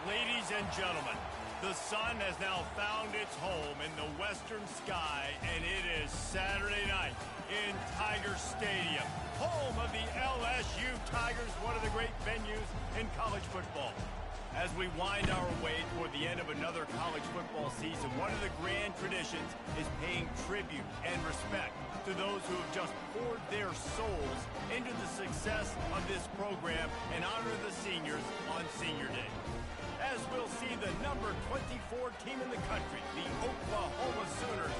Ladies and gentlemen, the sun has now found its home in the western sky, and it is Saturday night in Tiger Stadium, home of the LSU Tigers, one of the great venues in college football. As we wind our way toward the end of another college football season, one of the grand traditions is paying tribute and respect to those who have just poured their souls into the success of this program and honor the seniors on Senior Day. As we'll see the number 24 team in the country, the Oklahoma Sooners,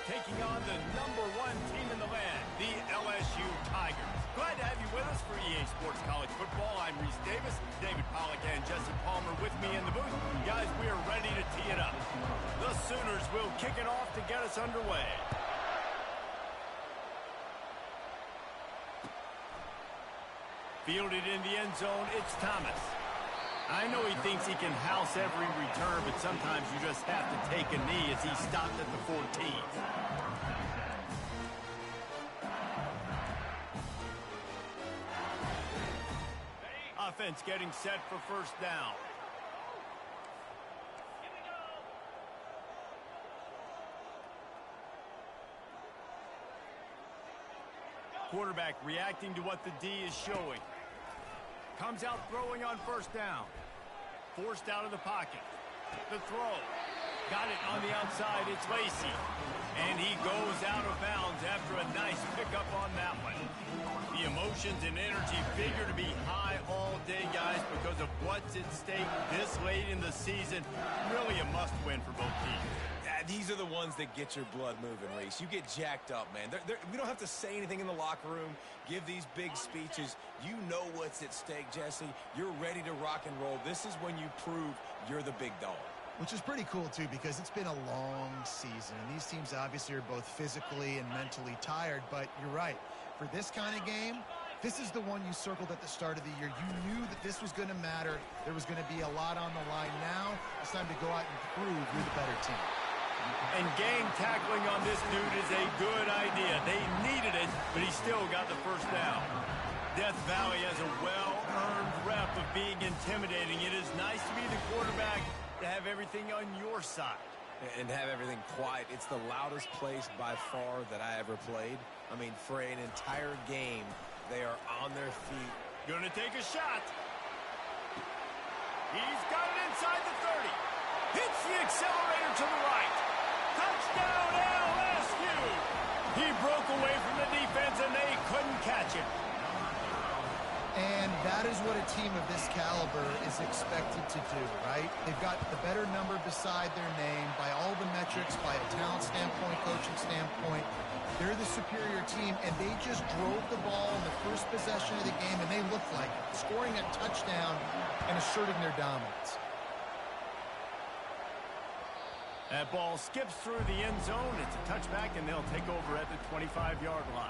taking on the number 1 team in the land, the LSU Tigers. Glad to have you with us for EA Sports College Football. I'm Reese Davis, David Pollack and Jesse Palmer with me in the booth. Guys, we are ready to tee it up. The Sooners will kick it off to get us underway. Fielded in the end zone, it's Thomas. I know he thinks he can house every return, but sometimes you just have to take a knee as he stopped at the 14. Offense getting set for first down. Quarterback reacting to what the D is showing. Comes out throwing on first down. Forced out of the pocket. The throw. Got it on the outside. It's Lacey. And he goes out of bounds after a nice pickup on that one. The emotions and energy figure to be high all day, guys, because of what's at stake this late in the season. Really a must-win for both teams. These are the ones that get your blood moving, Reese. You get jacked up, man. We don't have to say anything in the locker room, give these big speeches. You know what's at stake, Jesse. You're ready to rock and roll. This is when you prove you're the big dog. Which is pretty cool, too, because it's been a long season. And these teams obviously are both physically and mentally tired. But you're right. For this kind of game, this is the one you circled at the start of the year. You knew that this was going to matter. There was going to be a lot on the line. Now it's time to go out and prove you're the better team. And game tackling on this dude is a good idea. They needed it, but he still got the first down. Death Valley has a well-earned rep of being intimidating. It is nice to be the quarterback, to have everything on your side. And have everything quiet. It's the loudest place by far that I ever played. I mean, for an entire game, they are on their feet. Gonna take a shot. He's got it inside the 30. Hits the accelerator to the right. Touchdown, LSU! He broke away from the defense, and they couldn't catch him. And that is what a team of this caliber is expected to do, right? They've got the better number beside their name by all the metrics, by a talent standpoint, coaching standpoint. They're the superior team, and they just drove the ball in the first possession of the game, and they looked like it, scoring a touchdown and asserting their dominance. That ball skips through the end zone. It's a touchback, and they'll take over at the 25-yard line.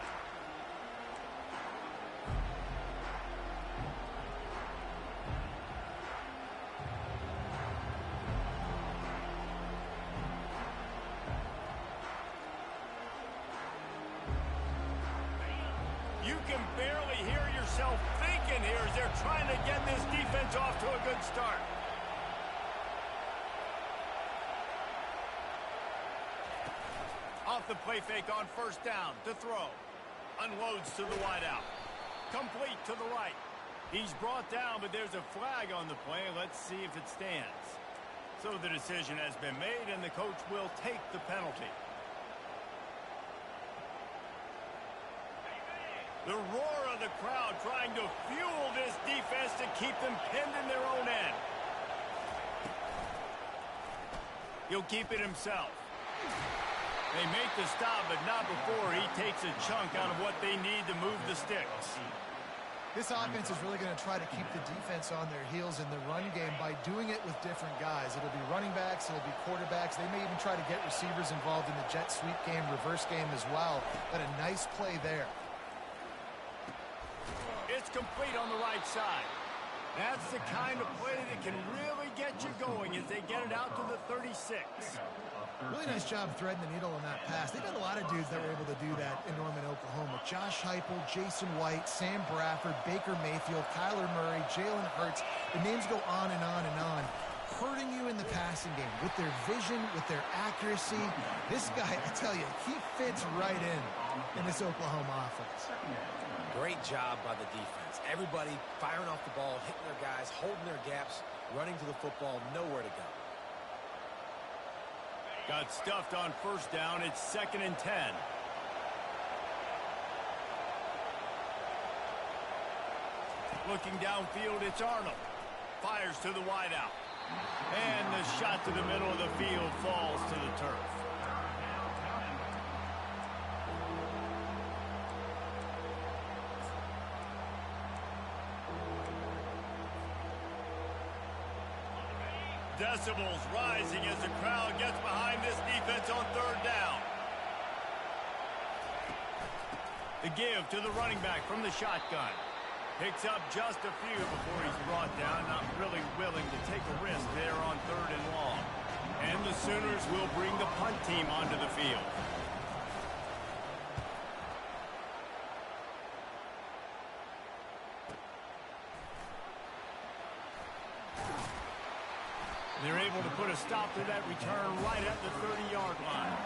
You can barely hear yourself thinking here as they're trying to get this defense off to a good start. Off the play fake on first down to throw. Unloads to the wideout. Complete to the right. He's brought down, but there's a flag on the play. Let's see if it stands. So the decision has been made, and the coach will take the penalty. The roar of the crowd trying to fuel this defense to keep them pinned in their own end. He'll keep it himself. They make the stop, but not before he takes a chunk out of what they need to move the sticks. This offense is really going to try to keep the defense on their heels in the run game by doing it with different guys. It'll be running backs, it'll be quarterbacks. They may even try to get receivers involved in the jet sweep game, reverse game as well. But a nice play there. It's complete on the right side. That's the kind of play that can really get you going as they get it out to the 36. Really nice job threading the needle on that pass. They've got a lot of dudes that were able to do that in Norman, Oklahoma. Josh Heupel, Jason White, Sam Bradford, Baker Mayfield, Kyler Murray, Jalen Hurts. The names go on and on and on. hurting you in the passing game with their vision, with their accuracy. This guy, I tell you, he fits right in this Oklahoma offense. Great job by the defense. Everybody firing off the ball, hitting their guys, holding their gaps, running to the football, nowhere to go. Got stuffed on first down. It's 2nd and 10. Looking downfield, it's Arnold. Fires to the wideout. And the shot to the middle of the field falls to the turf. Decibels rising as the crowd gets behind this defense on 3rd down. The give to the running back from the shotgun. Picks up just a few before he's brought down. Not really willing to take a risk there on 3rd and long. And the Sooners will bring the punt team onto the field. They're able to put a stop to that return right at the 30-yard line.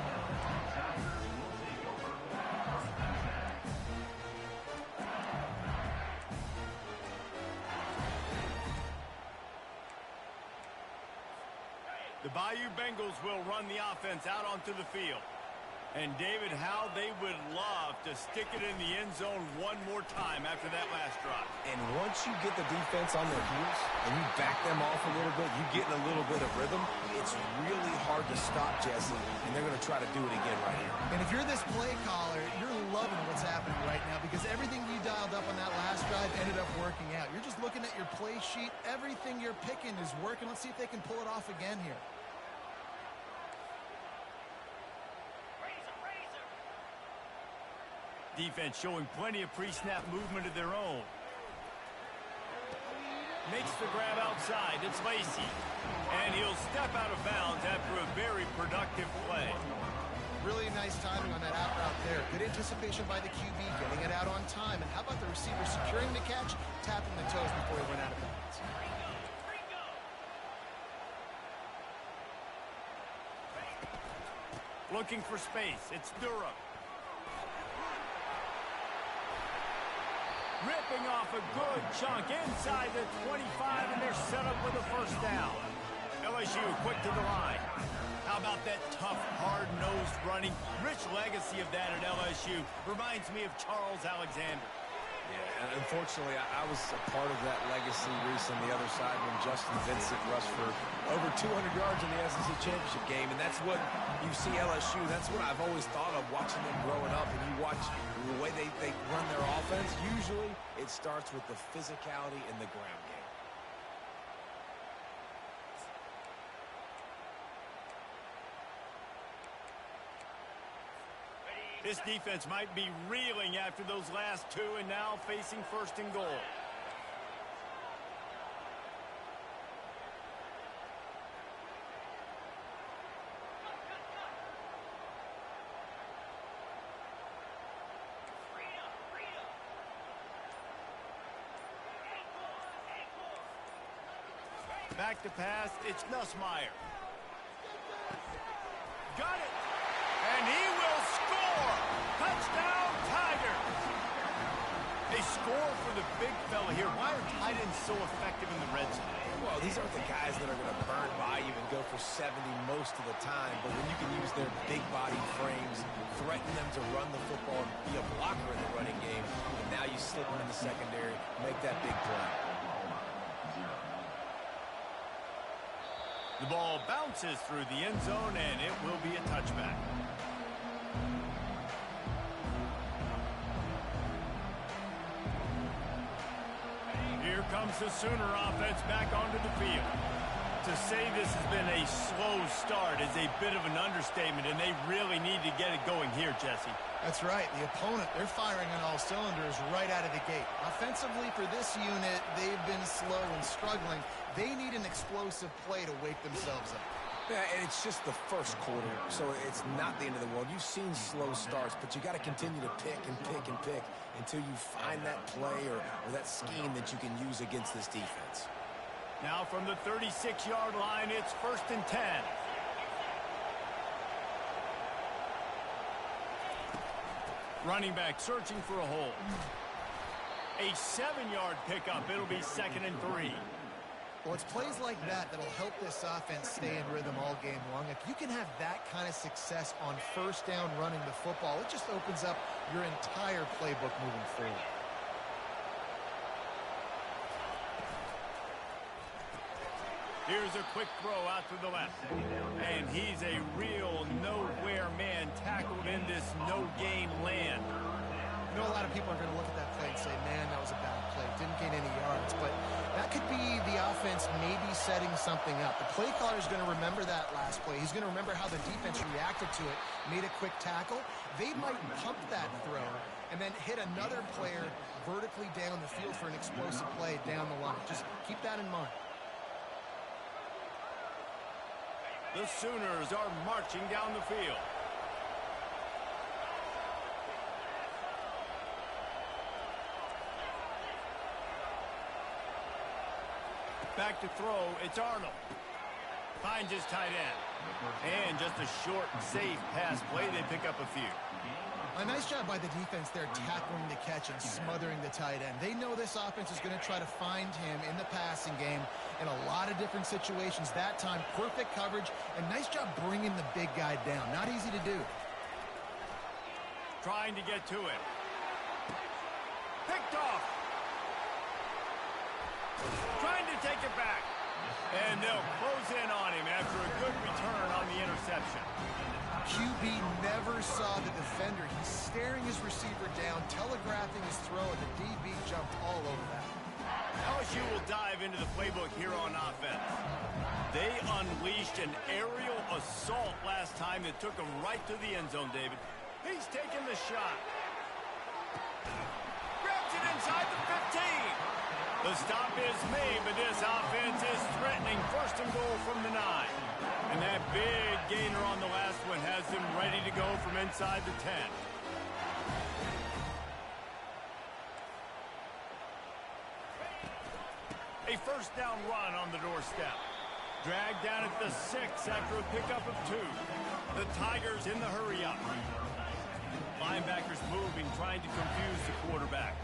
The Bayou Bengals will run the offense out onto the field. And, David, how they would love to stick it in the end zone one more time after that last drive. And once you get the defense on their heels and you back them off a little bit, you get in a little bit of rhythm, it's really hard to stop, Jesse, and they're going to try to do it again right here. And if you're this play caller, you're loving what's happening right now because everything you dialed up on that last drive ended up working out. You're just looking at your play sheet. Everything you're picking is working. Let's see if they can pull it off again here. Defense showing plenty of pre-snap movement of their own. Makes the grab outside. It's Lacey. And he'll step out of bounds after a very productive play. Really nice timing on that out route there. Good anticipation by the QB, getting it out on time. And how about the receiver securing the catch, tapping the toes before he went out of bounds. Looking for space. It's Durham. Ripping off a good chunk inside the 25, and they're set up with a first down. LSU quick to the line. How about that tough, hard-nosed running? Rich legacy of that at LSU. Reminds me of Charles Alexander. Yeah, and unfortunately, I was a part of that legacy, Reese, on the other side when Justin Vincent rushed for over 200 yards in the SEC Championship game, and that's what you see LSU. That's what I've always thought of watching them growing up, and you watch the way they run their offense. Usually, it starts with the physicality in the ground game. This defense might be reeling after those last two and now facing 1st and goal. Back to pass, it's Nussmeier. Got it! And he will score! Touchdown, Tigers! They score for the big fella here. Why are tight ends so effective in the red zone? Well, these aren't the guys that are going to burn by you and go for 70 most of the time, but when you can use their big body frames, threaten them to run the football and be a blocker in the running game, and now you slip them in the secondary, make that big play. The ball bounces through the end zone, and it will be a touchback. Here comes the Sooner offense back onto the field. To say this has been a slow start is a bit of an understatement, and they really need to get it going here, Jesse. That's right. The opponent, they're firing on all cylinders right out of the gate. Offensively, for this unit, they've been slow and struggling. They need an explosive play to wake themselves up. Yeah, and it's just the first quarter, so it's not the end of the world. You've seen slow starts, but you got to continue to pick and pick and pick until you find that play or that scheme that you can use against this defense. Now from the 36-yard line, it's 1st and 10. Running back searching for a hole. A 7-yard pickup. It'll be 2nd and 3. Well, it's plays like that that'll help this offense stay in rhythm all game long. If you can have that kind of success on 1st down running the football, it just opens up your entire playbook moving forward. Here's a quick throw out to the left. And he's a real nowhere man tackled in this no-gain land. I know a lot of people are going to look at that play and say, man, that was a bad play. Didn't gain any yards. But that could be the offense maybe setting something up. The play caller is going to remember that last play. He's going to remember how the defense reacted to it, made a quick tackle. They might pump that throw and then hit another player vertically down the field for an explosive play down the line. Just keep that in mind. The Sooners are marching down the field. Back to throw, it's Arnold. Finds his tight end. And just a short, safe pass play, they pick up a few. A nice job by the defense there tackling the catch and smothering the tight end. They know this offense is going to try to find him in the passing game in a lot of different situations. That time, perfect coverage, and nice job bringing the big guy down. Not easy to do. Trying to get to it. Picked off. Trying to take it back. And they'll close in on him after a good return on the interception. QB never saw the defender. He's staring his receiver down, telegraphing his throw, and the DB jumped all over that. LSU will dive into the playbook here on offense. They unleashed an aerial assault last time that took them right to the end zone, David. He's taking the shot. Grabs it inside the 15. The stop is made, but this offense is threatening 1st and goal from the 9. And that big gainer on the last one has them ready to go from inside the 10. A 1st down run on the doorstep. Dragged down at the 6 after a pickup of 2. The Tigers in the hurry-up. Linebackers moving, trying to confuse the quarterback.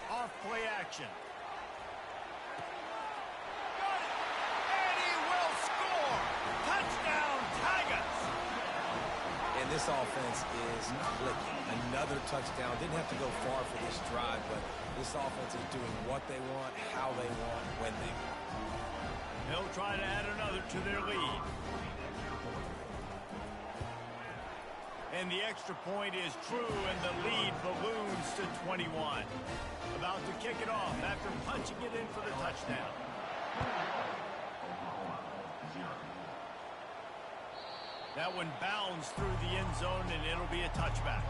Off play action. Got it! And he will score! Touchdown, Tigers! And this offense is clicking. Another touchdown. Didn't have to go far for this drive, but this offense is doing what they want, how they want, when they want. They'll try to add another to their lead. And the extra point is true, and the lead balloons to 21. About to kick it off after punching it in for the touchdown. That one bounds through the end zone, and it'll be a touchback.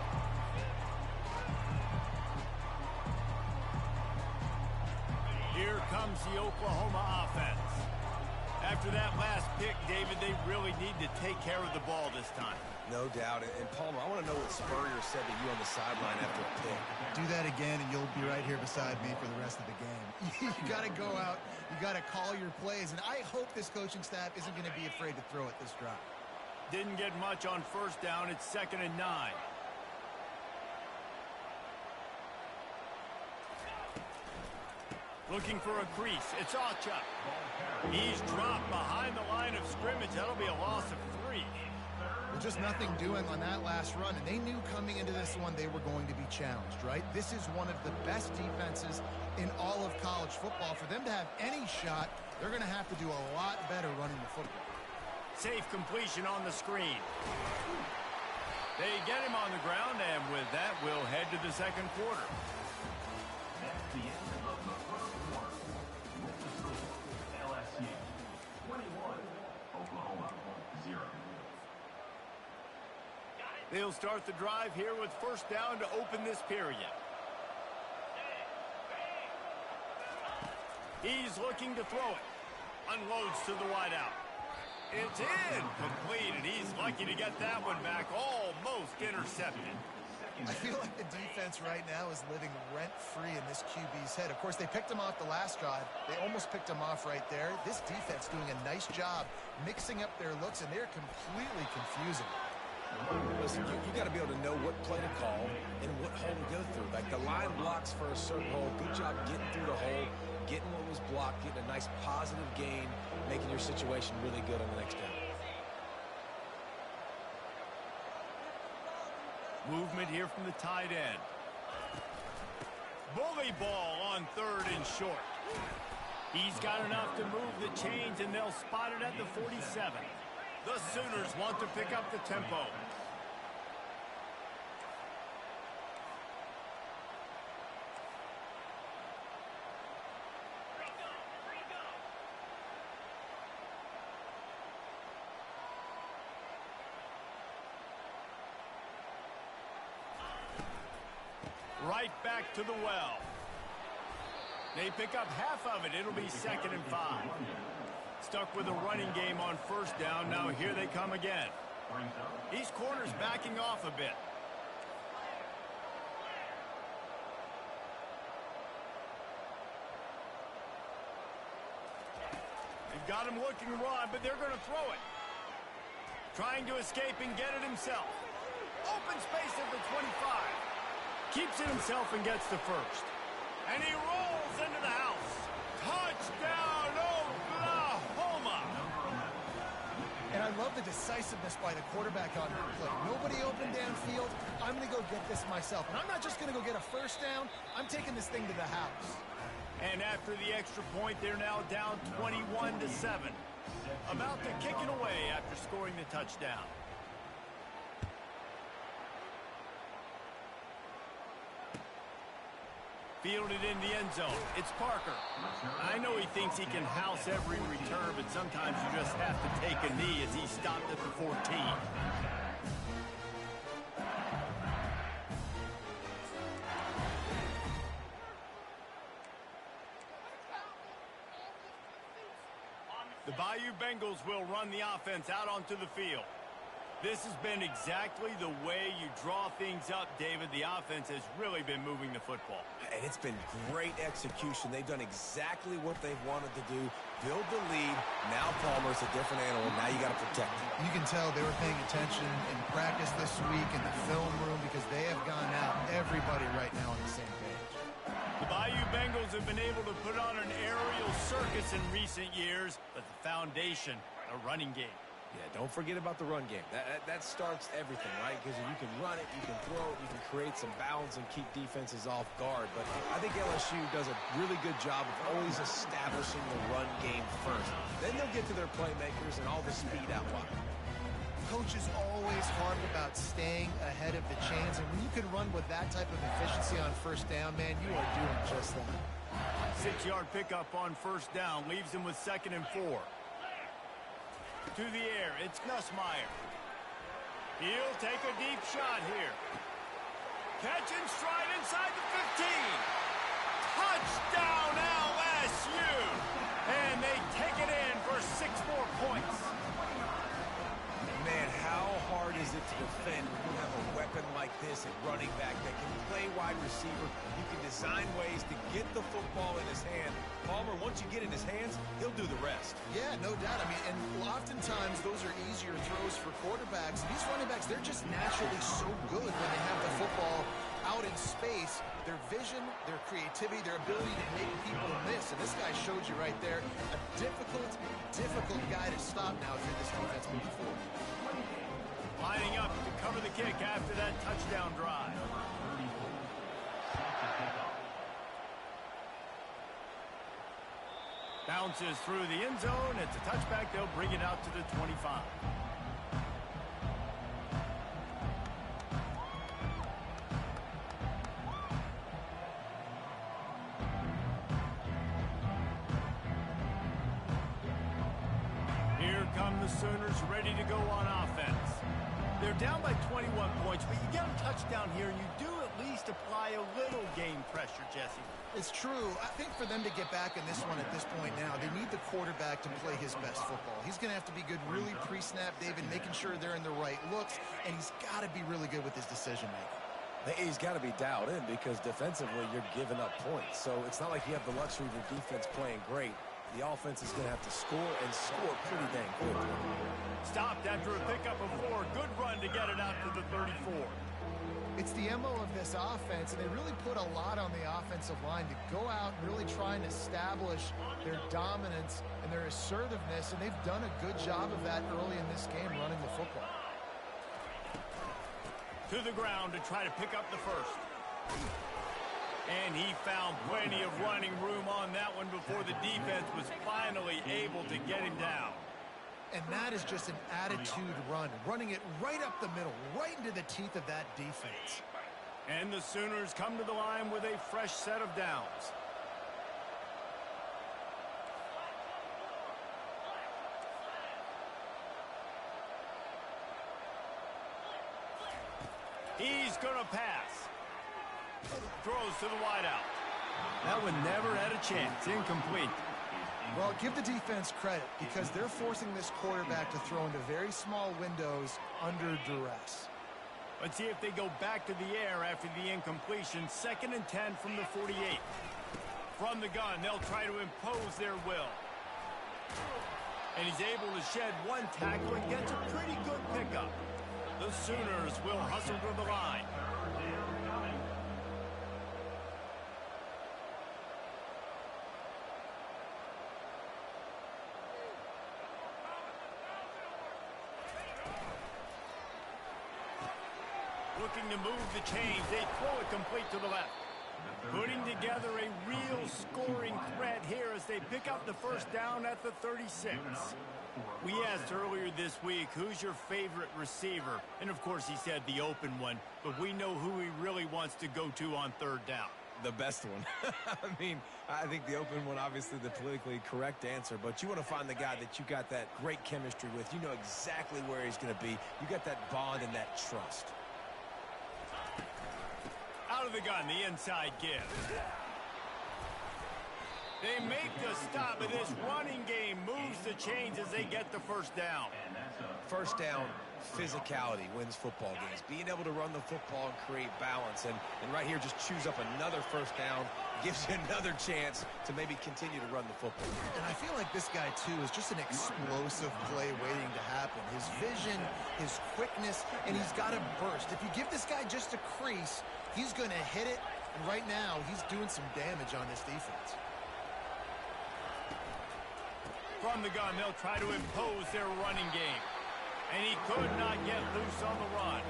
Here comes the Oklahoma offense. After that last pick, David, they really need to take care of the ball this time. No doubt. And Palmer, I want to know what Spurrier said to you on the sideline after a pick. Do that again, and you'll be right here beside me for the rest of the game. You got to go out. You got to call your plays, and I hope this coaching staff isn't going to be afraid to throw it this drive. Didn't get much on 1st down. It's 2nd and 9. Looking for a crease. It's Ocha. He's dropped behind the line of scrimmage. That'll be a loss of 3. Well, just nothing doing on that last run, and they knew coming into this one they were going to be challenged, right? This is one of the best defenses in all of college football. For them to have any shot, they're going to have to do a lot better running the football. Safe completion on the screen. They get him on the ground, and with that, we'll head to the 2nd quarter. That's the end of the 1st quarter. With the score, LSU 21, Oklahoma 0. They'll start the drive here with 1st down to open this period. He's looking to throw it. Unloads to the wideout. It's incomplete, and he's lucky to get that one back, almost intercepted. I feel like the defense right now is living rent-free in this QB's head. Of course, they picked him off the last drive. They almost picked him off right there. This defense doing a nice job mixing up their looks, and they're completely confusing. Listen, you got to be able to know what play to call and what hole to go through. Like the line blocks for a certain hole. Good job getting through the hole, getting what was blocked, getting a nice positive gain, making your situation really good on the next down. Movement here from the tight end. Bully ball on 3rd and short. He's got enough to move the chains, and they'll spot it at the 47. The Sooners want to pick up the tempo. Right back to the well. They pick up half of it. It'll be 2nd and 5. Stuck with a running game on 1st down. Now here they come again. These corners backing off a bit. They've got him looking run, but they're going to throw it. Trying to escape and get it himself. Open space at the 25. Keeps it himself and gets the 1st. And he rolls into the house. Touchdown, Oklahoma! And I love the decisiveness by the quarterback on that play. Nobody open downfield. I'm going to go get this myself. And I'm not just going to go get a 1st down. I'm taking this thing to the house. And after the extra point, they're now down 21-7. About to kick it away after scoring the touchdown. Fielded in the end zone. It's Parker. I know he thinks he can house every return, but sometimes you just have to take a knee as he stopped at the 14. The Bayou Bengals will run the offense out onto the field. This has been exactly the way you draw things up, David. The offense has really been moving the football. And it's been great execution. They've done exactly what they've wanted to do. Build the lead. Now Palmer's a different animal. Now you got to protect him. You can tell they were paying attention in practice this week in the film room because they have gone out, everybody right now on the same page. The Bayou Bengals have been able to put on an aerial circus in recent years, but the foundation, a running game. Yeah, don't forget about the run game. That starts everything, right? Because you can run it, you can throw it, you can create some balance and keep defenses off guard. But I think LSU does a really good job of always establishing the run game first. Then they'll get to their playmakers and all the speed out wide. Coaches always harp about staying ahead of the chains, and when you can run with that type of efficiency on 1st down, man, you are doing just that. 6-yard pickup on 1st down leaves them with 2nd and 4. To the air, it's Nussmeier. He'll take a deep shot here. Catch and stride inside the 15. Touchdown, LSU! And they take it in for 6 more points. Man, how hard is it to defend when you have a weapon like this at running back that can play wide receiver? You can design ways to get the football in his hand. Palmer, once you get in his hands, he'll do the rest. Yeah, no doubt. I mean, and oftentimes those are easier throws for quarterbacks. These running backs, they're just naturally so good when they have the football out in space. Their vision, their creativity, their ability to make people miss. And this guy showed you right there, a difficult guy to stop now if you're this defense moving forward. Lining up to cover the kick after that touchdown drive. Bounces through the end zone. It's a touchback. They'll bring it out to the 25. Here come the Sooners ready to go on offense. They're down by 21 points, but you get a touchdown here, and you do at least apply a little game pressure, Jesse. It's true. I think for them to get back in this one at this point now, they need the quarterback to play his best football. He's going to have to be good really pre-snap, David, making sure they're in the right looks, and he's got to be really good with his decision-making. He's got to be dialed in because defensively you're giving up points. So it's not like you have the luxury of your defense playing great. The offense is going to have to score and score pretty dang quickly. Stopped after a pickup of 4. Good run to get it out to the 34. It's the MO of this offense, and they really put a lot on the offensive line to go out and really try and establish their dominance and their assertiveness, and they've done a good job of that early in this game running the football. To the ground to try to pick up the first. And he found plenty of running room on that one before the defense was finally able to get him down. And that is just an attitude run, running it right up the middle, right into the teeth of that defense. And the Sooners come to the line with a fresh set of downs. He's going to pass. Throws to the wideout. That one never had a chance. Incomplete. Well, give the defense credit because they're forcing this quarterback to throw into very small windows under duress. Let's see if they go back to the air after the incompletion. 2nd and 10 from the 48. From the gun, they'll try to impose their will. And he's able to shed one tackle and gets a pretty good pickup. The Sooners will hustle to the line. Looking to move the chains. They throw it complete to the left. Putting together a real scoring threat here as they pick up the first down at the 36. We asked earlier this week, who's your favorite receiver? And, of course, he said the open one. But we know who he really wants to go to on 3rd down. The best one. I mean, I think the open one, obviously the politically correct answer, but you want to find the guy that you got that great chemistry with. You know exactly where he's going to be. You got that bond and that trust. Out of the gun, the inside give. They make the stop, but this running game moves the chains as they get the first down. First down, physicality wins football games. Being able to run the football and create balance. And right here, just choose up another first down. Gives you another chance to maybe continue to run the football. And I feel like this guy, too, is just an explosive play waiting to happen. His vision, his quickness, and he's got a burst. If you give this guy just a crease, he's going to hit it. And right now, he's doing some damage on this defense. From the gun, they'll try to impose their running game. And he could not get loose on the run.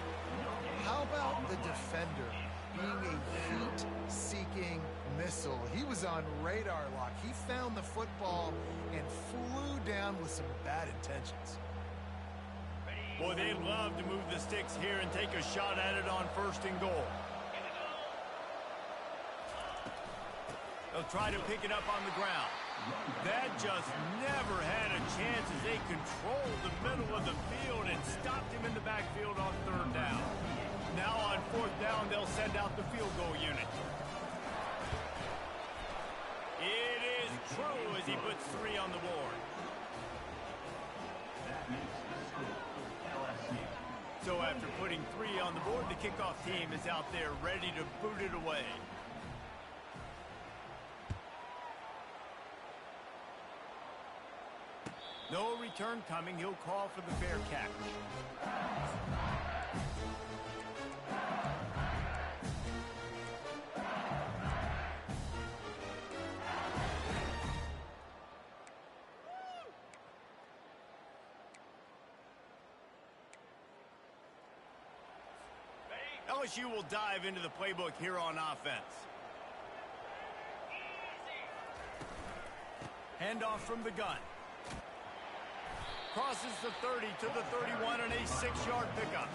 How about the defender being a heat-seeking missile? He was on radar lock. He found the football and flew down with some bad intentions. Boy, they love to move the sticks here and take a shot at it on 1st and goal. They'll try to pick it up on the ground. That just never had a chance as they controlled the middle of the field and stopped him in the backfield on 3rd down. Now on 4th down, they'll send out the field goal unit. It is true as he puts 3 on the board. So after putting 3 on the board, the kickoff team is out there ready to boot it away. No return coming. He'll call for the fair catch. LSU will dive into the playbook here on offense. Handoff from the gun. Crosses the 30 to the 31 and a 6-yard pickup.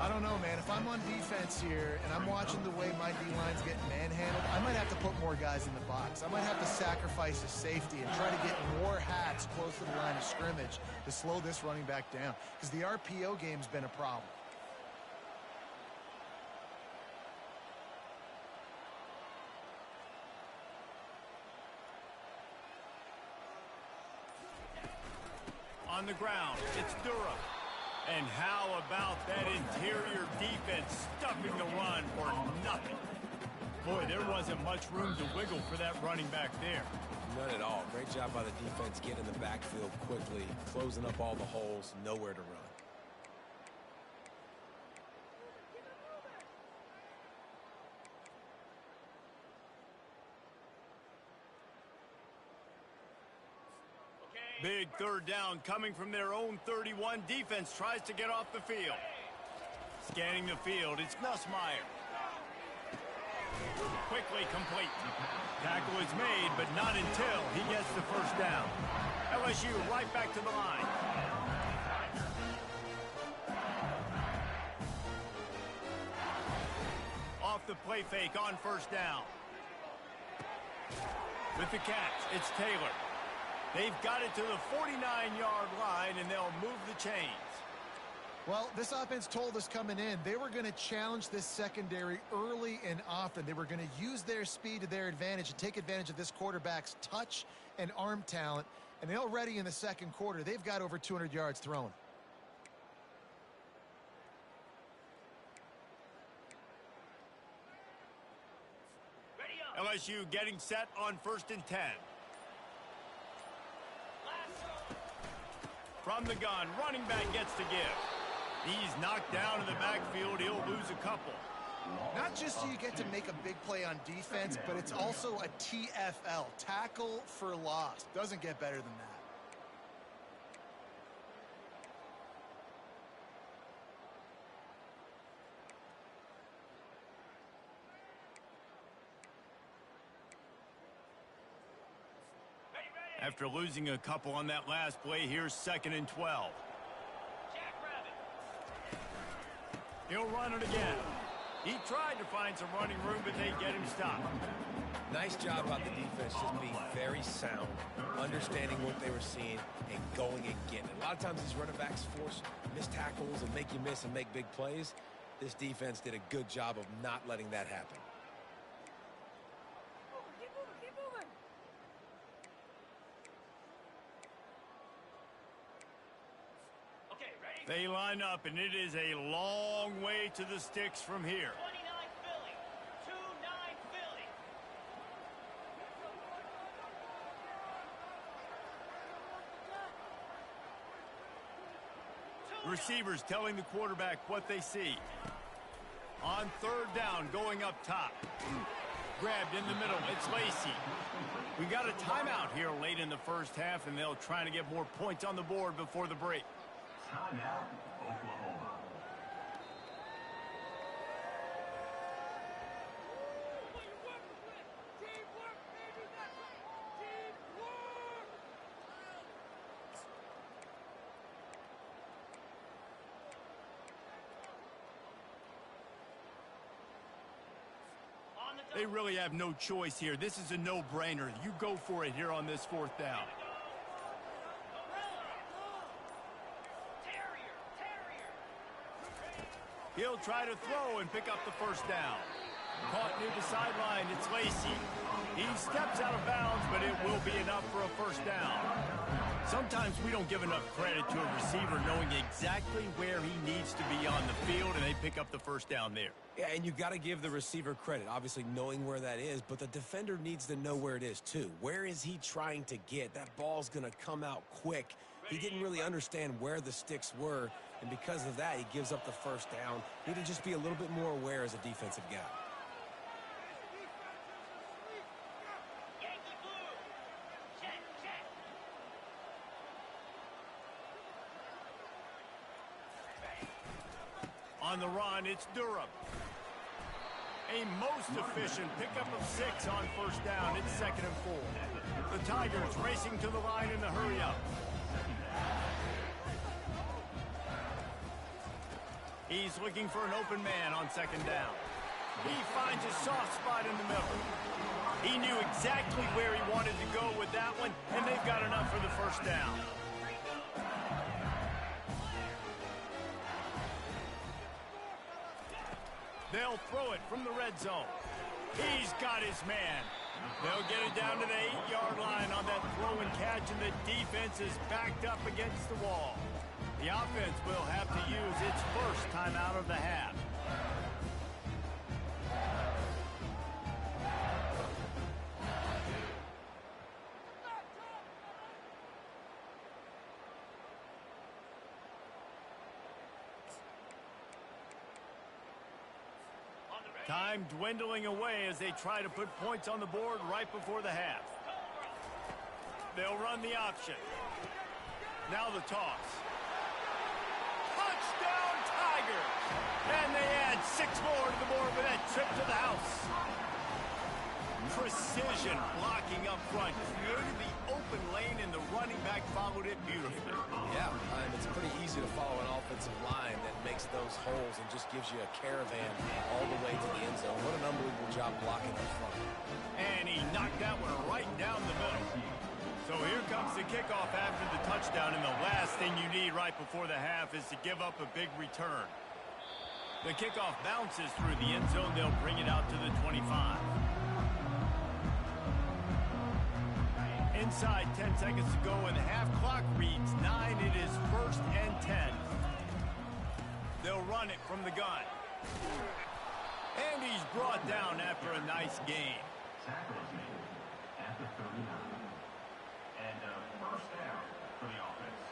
I don't know, man. If I'm on defense here and I'm watching the way my D-line's getting manhandled, I might have to put more guys in the box. I might have to sacrifice his safety and try to get more hats close to the line of scrimmage to slow this running back down because the RPO game's been a problem. on the ground. It's Durham. And how about that interior defense stuffing the run for nothing? Boy, there wasn't much room to wiggle for that running back there. None at all. Great job by the defense getting in the backfield quickly, closing up all the holes, nowhere to run. Big third down coming from their own 31. Defense tries to get off the field. Scanning the field, it's Nussmeier. Quickly complete. Tackle is made, but not until he gets the first down. LSU right back to the line. Off the play fake on first down. With the catch, it's Taylor. They've got it to the 49-yard line, and they'll move the chains. Well, this offense told us coming in they were going to challenge this secondary early and often. They were going to use their speed to their advantage and take advantage of this quarterback's touch and arm talent. And already in the second quarter, they've got over 200 yards thrown. LSU getting set on 1st and 10. From the gun, running back gets to give. He's knocked down in the backfield. He'll lose a couple. Not just do you get to make a big play on defense, but it's also a TFL, tackle for loss. Doesn't get better than that. After losing a couple on that last play, here's 2nd and 12. He'll run it again. He tried to find some running room, but they get him stopped. Nice job by the defense, just being very sound, understanding what they were seeing, and going and getting it. A lot of times these running backs force missed tackles and make you miss and make big plays. This defense did a good job of not letting that happen. They line up, and it is a long way to the sticks from here. 29 Philly. 2-9 Philly. Receivers telling the quarterback what they see. On 3rd down, going up top. Grabbed in the middle. It's Lacey. We got a timeout here late in the first half, and they'll try to get more points on the board before the break. Timeout, Oklahoma. They really have no choice here. This is a no-brainer. You go for it here on this 4th down. He'll try to throw and pick up the first down. Caught near the sideline, it's Lacey. He steps out of bounds, but it will be enough for a first down. Sometimes we don't give enough credit to a receiver knowing exactly where he needs to be on the field, and they pick up the first down there. Yeah, and you got to give the receiver credit, obviously knowing where that is, but the defender needs to know where it is too. Where is he trying to get? That ball's going to come out quick. He didn't really understand where the sticks were, and because of that, he gives up the first down. Need to just be a little bit more aware as a defensive guy. Yankee blue. Check, check. On the run, it's Durham. A most efficient pickup of 6 on first down. It's 2nd and 4. The Tigers racing to the line in the hurry-up. He's looking for an open man on 2nd down. He finds a soft spot in the middle. He knew exactly where he wanted to go with that one, and they've got enough for the first down. They'll throw it from the red zone. He's got his man. They'll get it down to the 8-yard line on that throw and catch, and the defense is backed up against the wall. The offense will have to use its first timeout of the half. Time dwindling away as they try to put points on the board right before the half. They'll run the option. Now the toss. Touchdown Tigers! And they add 6 more to the board with that trip to the house. Precision blocking up front created the open lane, and the running back followed it beautifully. Yeah, it's pretty easy to follow an offensive line that makes those holes and just gives you a caravan all the way to the end zone. What an unbelievable job blocking up front. And he knocked that one right down the middle. So here comes the kickoff after the touchdown, and the last thing you need right before the half is to give up a big return. The kickoff bounces through the end zone. They'll bring it out to the 25. Inside 10 seconds to go, and the half clock reads 9. It is 1st and 10. They'll run it from the gun. And he's brought down after a nice gain. Tackle is made at the 39. And first down for the offense.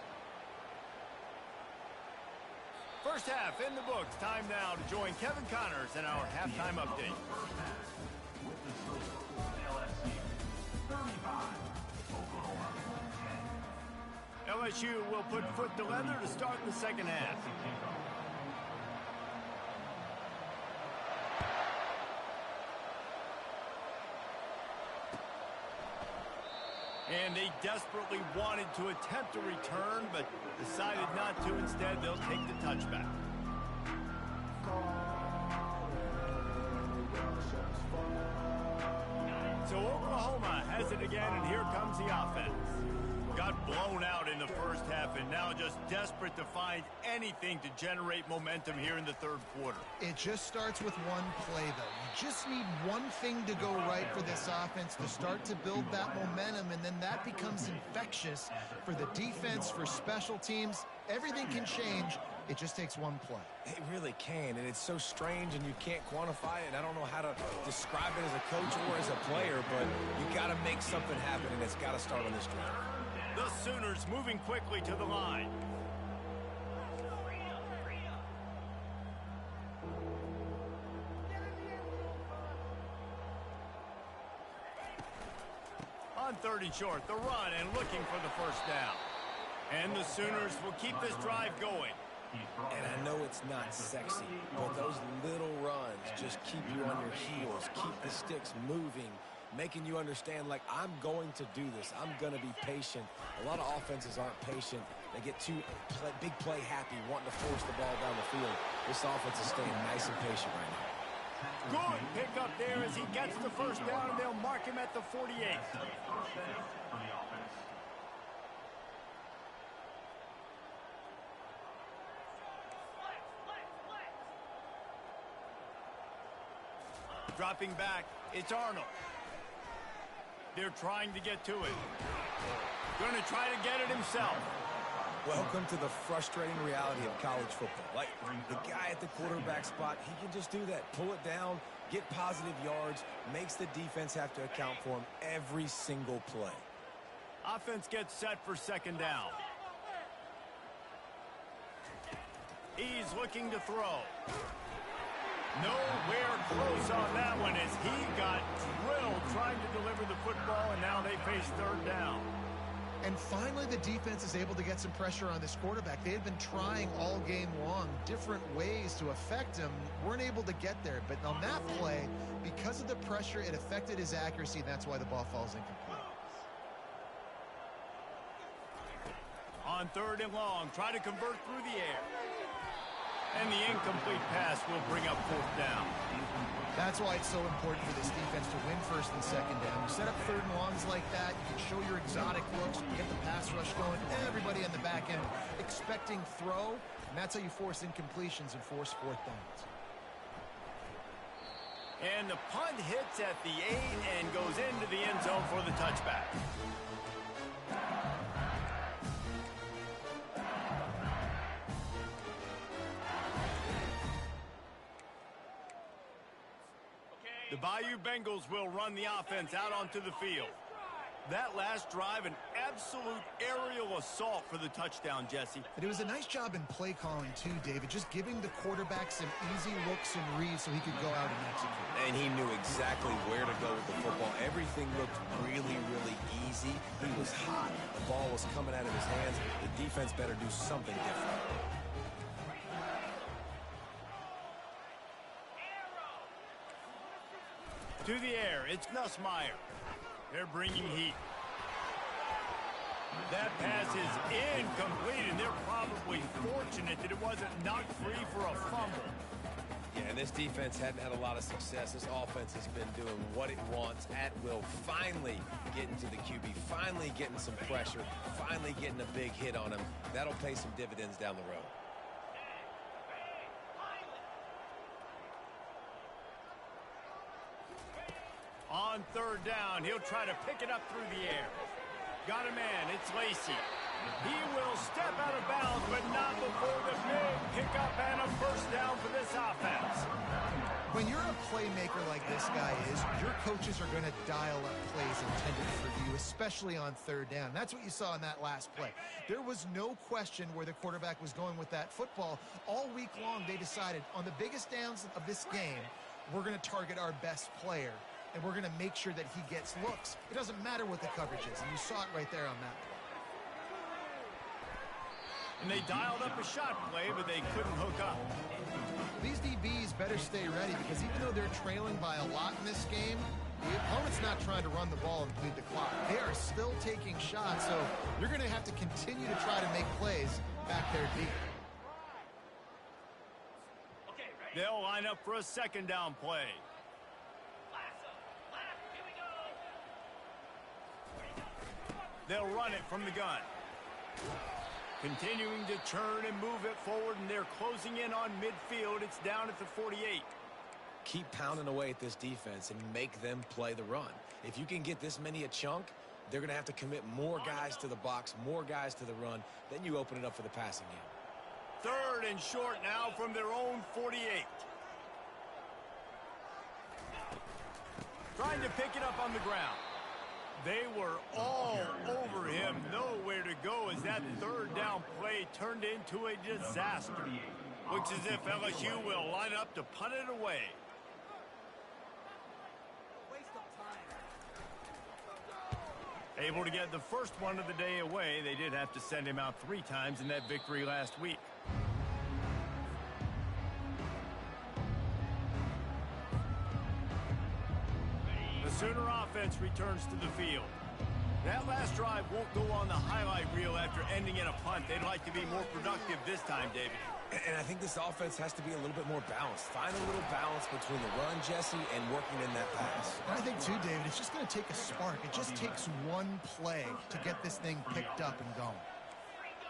First half in the books. Time now to join Kevin Connors in our halftime update. First half with the score, LSU 35. LSU will put foot to leather to start the second half. And they desperately wanted to attempt a return, but decided not to. Instead, they'll take the touchback. So Oklahoma has it again, and here comes the offense. Got blown out in the first half, and now just desperate to find anything to generate momentum here in the third quarter. It just starts with one play, though. You just need one thing to go right for this offense to start to build that momentum, and then that becomes infectious for the defense, for special teams. Everything can change. It just takes one play. It really can, and it's so strange, and you can't quantify it. I don't know how to describe it as a coach or as a player, but you got to make something happen, and it's got to start on this drive. The Sooners moving quickly to the line. On 3rd and short, the run and looking for the first down. And the Sooners will keep this drive going. And I know it's not sexy, but those little runs just keep you on your heels, keep the sticks moving, making you understand, like, I'm going to do this. I'm going to be patient. A lot of offenses aren't patient. They get too big play happy, wanting to force the ball down the field. This offense is staying nice and patient right now. Good pick up there as he gets the first down, and they'll mark him at the 48. First down for the offense. Dropping back, it's Arnold. They're trying to get to it. Going to try to get it himself. Welcome to the frustrating reality of college football. Like, the guy at the quarterback spot, he can just do that. Pull it down, get positive yards, makes the defense have to account for him every single play. Offense gets set for second down. He's looking to throw. Nowhere close on that one as he got drilled trying to deliver the football, and now they face third down. And finally, the defense is able to get some pressure on this quarterback. They had been trying all game long different ways to affect him. Weren't able to get there. But on that play, because of the pressure, it affected his accuracy. That's why the ball falls incomplete. On 3rd and long, try to convert through the air. And the incomplete pass will bring up 4th down. That's why it's so important for this defense to win 1st and 2nd down. You set up 3rd and longs like that, you can show your exotic looks, you get the pass rush going, everybody on the back end expecting throw, and that's how you force incompletions and force 4th downs. And the punt hits at the 8 and goes into the end zone for the touchback. The Bayou Bengals will run the offense out onto the field. That last drive, an absolute aerial assault for the touchdown, Jesse. But it was a nice job in play calling too, David, just giving the quarterback some easy looks and reads so he could go out and execute. And he knew exactly where to go with the football. Everything looked really, really easy. He was hot. The ball was coming out of his hands. The defense better do something different. To the air, it's Nussmeier. They're bringing heat. That pass is incomplete, and they're probably fortunate that it wasn't knocked free for a fumble. Yeah, and this defense hadn't had a lot of success. This offense has been doing what it wants at will. Finally getting to the QB, finally getting some pressure, finally getting a big hit on him. That'll pay some dividends down the road. On third down, he'll try to pick it up through the air. Got a man, it's Lacey. He will step out of bounds, but not before the big pickup and a first down for this offense. When you're a playmaker like this guy is, your coaches are going to dial up plays intended for you, especially on third down. That's what you saw in that last play. There was no question where the quarterback was going with that football. All week long, they decided on the biggest downs of this game, we're going to target our best player. And we're going to make sure that he gets looks. It doesn't matter what the coverage is. And you saw it right there on that play. And they dialed up a shot play, but they couldn't hook up. These DBs better stay ready because even though they're trailing by a lot in this game, the opponent's not trying to run the ball and bleed the clock. They are still taking shots, so you're going to have to continue to try to make plays back there deep. They'll line up for a second down play. They'll run it from the gun. Continuing to turn and move it forward, and they're closing in on midfield. It's down at the 48. Keep pounding away at this defense and make them play the run. If you can get this many a chunk, they're going to have to commit more guys to the box, more guys to the run. Then you open it up for the passing game. Third and short now from their own 48. Trying to pick it up on the ground. They were all over him, nowhere to go as that third down play turned into a disaster. Looks as if LSU will line up to punt it away. Able to get the first one of the day away. They did have to send him out 3 times in that victory last week. The Sooner offense returns to the field. That last drive won't go on the highlight reel after ending in a punt. They'd like to be more productive this time, David. And I think this offense has to be a little bit more balanced. Find a little balance between the run, Jesse, and working in that pass. And I think, too, David, it's just going to take a spark. It just takes one play to get this thing picked up and going.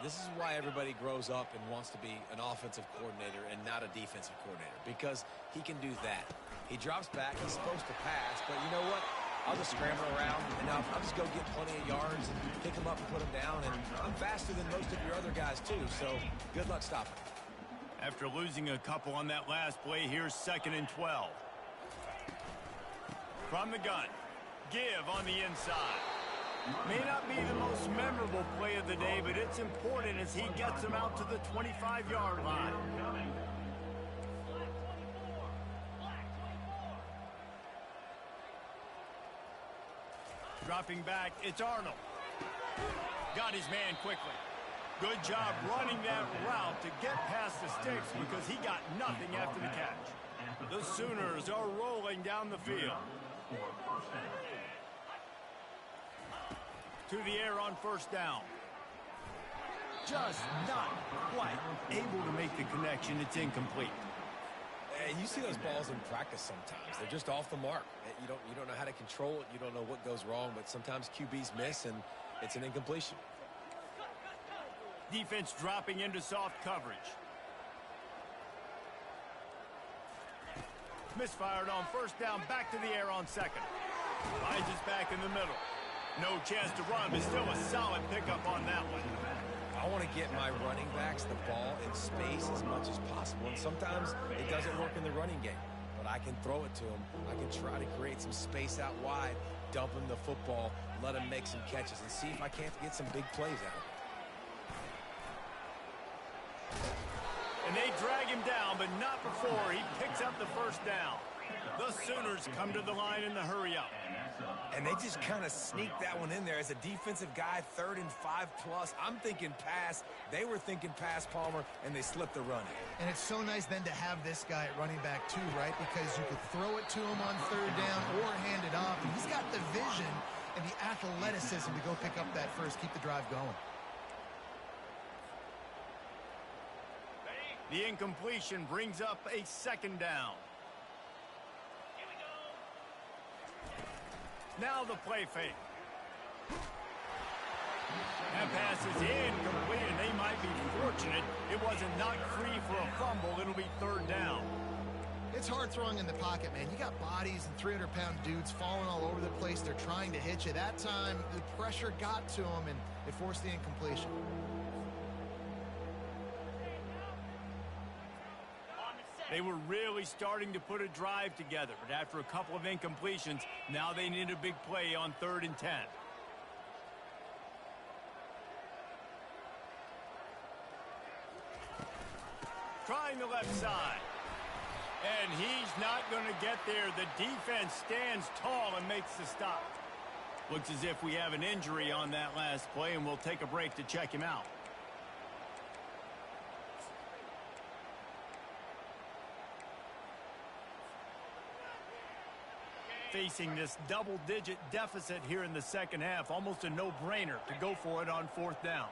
This is why everybody grows up and wants to be an offensive coordinator and not a defensive coordinator, because he can do that. He drops back. He's supposed to pass, but you know what? I'll just scramble around, and I'll just go get plenty of yards and pick them up and put them down, and I'm faster than most of your other guys, too, so good luck stopping. After losing a couple on that last play, here's 2nd and 12. From the gun, give on the inside. May not be the most memorable play of the day, but it's important as he gets them out to the 25-yard line. Dropping back, it's Arnold. Got his man quickly. Good job running that route to get past the sticks because he got nothing after the catch. The Sooners are rolling down the field. To the air on first down. Just not quite able to make the connection. It's incomplete. And you see those balls in practice sometimes. They're just off the mark. You don't know how to control it. You don't know what goes wrong, but sometimes QBs miss, and it's an incompletion. Defense dropping into soft coverage. Misfired on first down, back to the air on second. Finds his back in the middle. No chance to run, but still a solid pickup on that one. I want to get my running backs the ball in space as much as possible, and sometimes it doesn't work in the running game. But I can throw it to him. I can try to create some space out wide, dump him the football, let him make some catches, and see if I can't get some big plays out of it. And they drag him down, but not before he picks up the first down. The Sooners come to the line in the hurry-up. And they just kind of sneaked that one in there. As a defensive guy, 3rd and 5+. I'm thinking pass. They were thinking pass, Palmer, and they slipped the run in. And it's so nice then to have this guy at running back too, right? Because you could throw it to him on 3rd down or hand it off. And he's got the vision and the athleticism to go pick up that first, keep the drive going. The incompletion brings up a 2nd down. Now the play fake. That pass is incomplete, and they might be fortunate it wasn't knocked free for a fumble. It'll be 3rd down. It's hard throwing in the pocket, man. You got bodies and 300-pound dudes falling all over the place. They're trying to hit you. That time, the pressure got to them, and it forced the incompletion. They were really starting to put a drive together, but after a couple of incompletions, now they need a big play on 3rd and 10. Trying the left side. And he's not going to get there. The defense stands tall and makes the stop. Looks as if we have an injury on that last play, and we'll take a break to check him out. Facing this double-digit deficit here in the second half, almost a no-brainer to go for it on 4th down.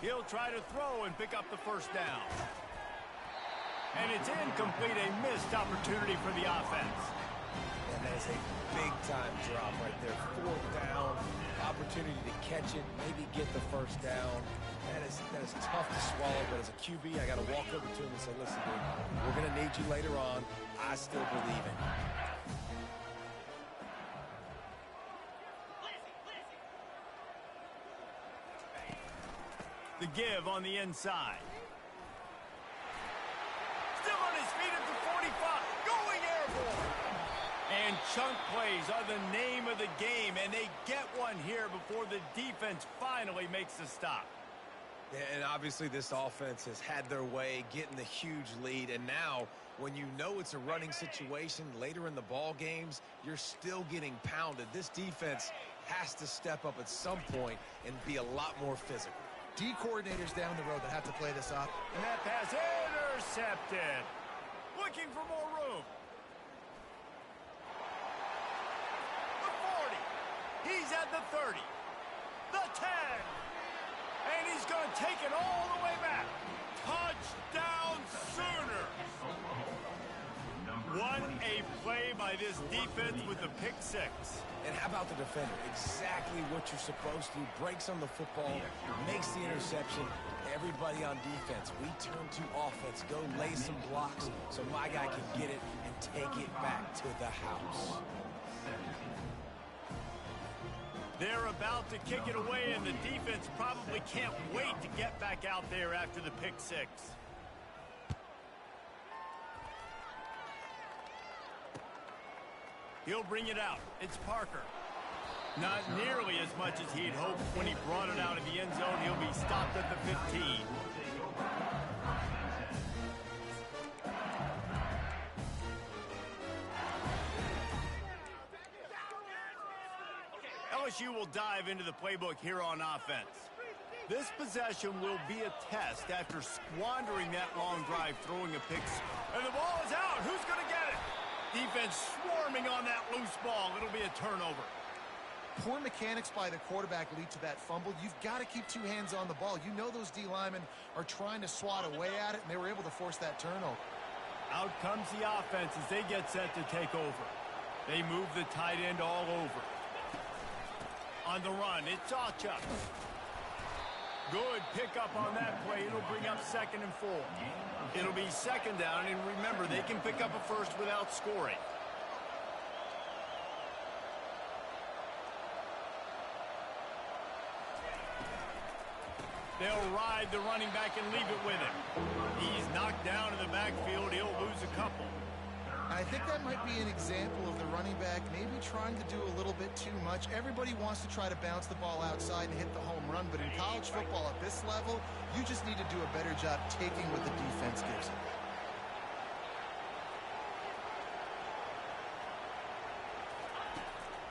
He'll try to throw and pick up the first down. And it's incomplete, a missed opportunity for the offense. And that is a big-time drop right there. 4th down, opportunity to catch it, maybe get the first down. That is tough to swallow, but as a QB, I got to walk over to him and say, listen, dude, we're going to need you later on. I still believe in you. The give on the inside. Still on his feet at the 45. Going airborne. And chunk plays are the name of the game, and they get one here before the defense finally makes the stop. Yeah, and obviously this offense has had their way, getting the huge lead, and now when you know it's a running situation later in the ball games, you're still getting pounded. This defense has to step up at some point and be a lot more physical. D coordinators down the road that have to play this up. And that pass intercepted. Looking for more room. The 40. He's at the 30. The 10. And he's going to take it all the way back. Touchdown Sooner. What a play by this defense with the pick 6. And how about the defender? Exactly what you're supposed to do. Breaks on the football, makes the interception. Everybody on defense, we turn to offense. Go lay some blocks so my guy can get it and take it back to the house. They're about to kick it away, and the defense probably can't wait to get back out there after the pick 6. He'll bring it out. It's Parker. Not nearly as much as he'd hoped when he brought it out of the end zone. He'll be stopped at the 15. LSU will dive into the playbook here on offense. This possession will be a test after squandering that long drive, throwing a pick. And the ball is out. Who's going to get it? Defense swarming on that loose ball. It'll be a turnover. Poor mechanics by the quarterback lead to that fumble. You've got to keep 2 hands on the ball. You know those D linemen are trying to swat away at it, and they were able to force that turnover. Out comes the offense as they get set to take over. They move the tight end all over. On the run, it's Acha. Good pickup on that play. It'll bring up 2nd and 4. It'll be second down, and remember, they can pick up a first without scoring. They'll ride the running back and leave it with him. He's knocked down in the backfield. He'll lose a couple. I think that might be an example of the running back maybe trying to do a little bit too much. Everybody wants to try to bounce the ball outside and hit the home run, but in college football at this level, you just need to do a better job taking what the defense gives you.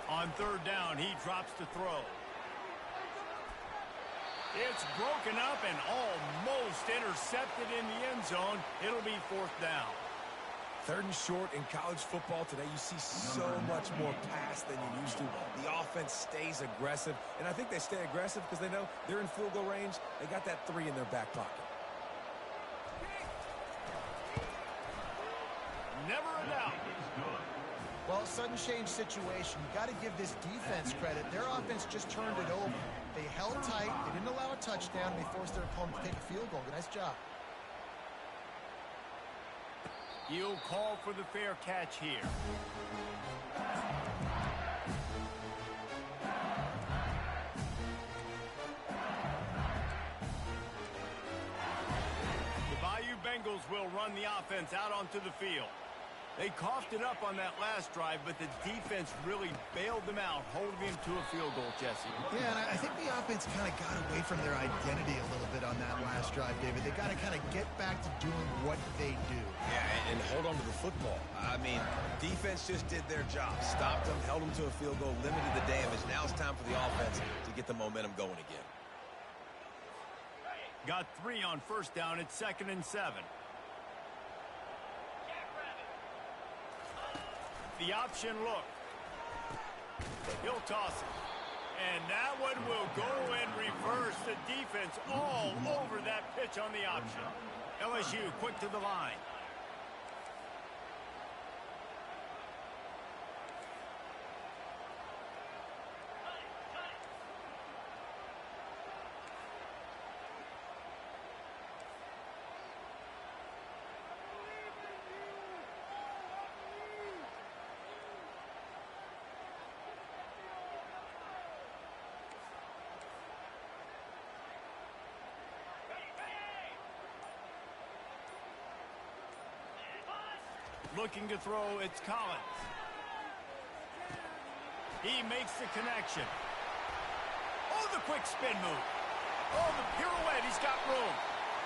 On third down, he drops to throw. It's broken up and almost intercepted in the end zone. It'll be fourth down. Third and short in college football today, you see so much more pass than you used to. The offense stays aggressive, and I think they stay aggressive because they know they're in field goal range. They got that 3 in their back pocket. Never a doubt. Well, sudden change situation. You got to give this defense credit. Their offense just turned it over. They held tight. They didn't allow a touchdown. They forced their opponent to take a field goal. Nice job. He'll call for the fair catch here. The Bayou Bengals will run the offense out onto the field. They coughed it up on that last drive, but the defense really bailed them out, holding them to a field goal, Jesse. Yeah, and I think the offense kind of got away from their identity a little bit on that last drive, David. They got to kind of get back to doing what they do. Yeah, and hold on to the football. I mean, defense just did their job. Stopped them, held them to a field goal, limited the damage. Now it's time for the offense to get the momentum going again. Got 3 on first down. It's 2nd and 7. The option look. He'll toss it. And that one will go in reverse. The defense all over that pitch on the option. LSU quick to the line. Looking to throw, it's Collins. He makes the connection. Oh, the quick spin move. Oh, the pirouette, he's got room.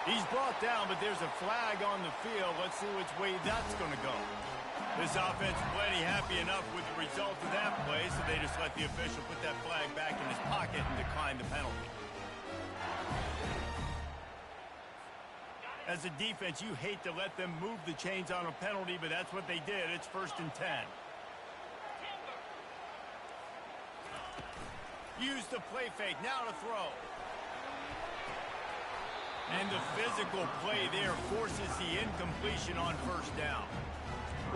He's brought down, but there's a flag on the field. Let's see which way that's going to go. This offense plenty happy enough with the result of that play, so they just let the official put that flag back in his pocket and decline the penalty. As a defense, you hate to let them move the chains on a penalty, but that's what they did. It's 1st and 10. Use the play fake. Now to throw. And the physical play there forces the incompletion on first down.